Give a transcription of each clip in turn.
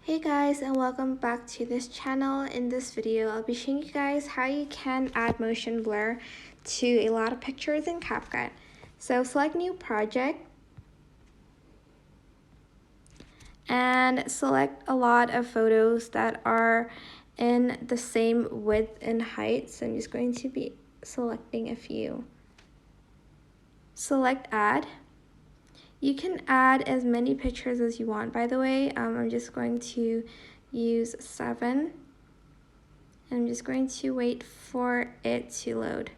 Hey guys, and welcome back to this channel. In this video, I'll be showing you guys how you can add motion blur to a lot of pictures in CapCut. So select new project and select a lot of photos that are in the same width and height. So I'm just going to be selecting a few. Select add. You can add as many pictures as you want, by the way. I'm just going to use 7. I'm just going to wait for it to load.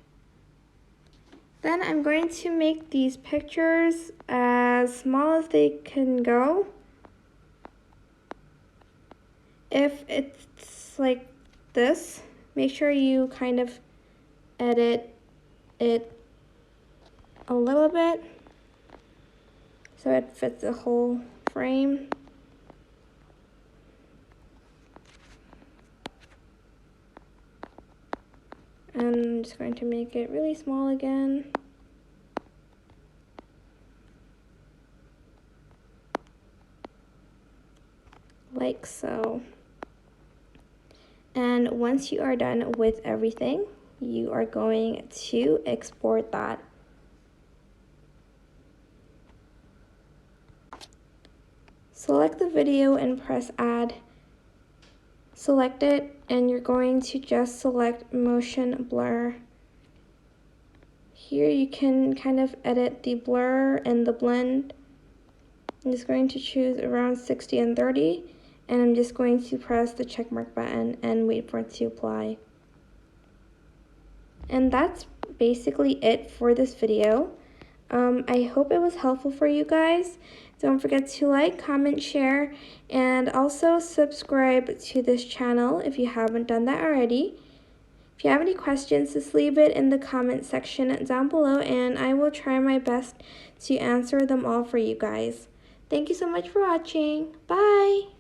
Then I'm going to make these pictures as small as they can go. If it's like this, make sure you kind of edit it a little bit so it fits the whole frame. And I'm just going to make it really small again. Like so. And once you are done with everything, you are going to export that. Select the video and press add. Select it and you're going to just select motion blur. Here you can kind of edit the blur and the blend. I'm just going to choose around 60 and 30 and I'm just going to press the check mark button and wait for it to apply. And that's basically it for this video. I hope it was helpful for you guys. Don't forget to like, comment, share, and also subscribe to this channel if you haven't done that already. If you have any questions, just leave it in the comment section down below and I will try my best to answer them all for you guys. Thank you so much for watching. Bye!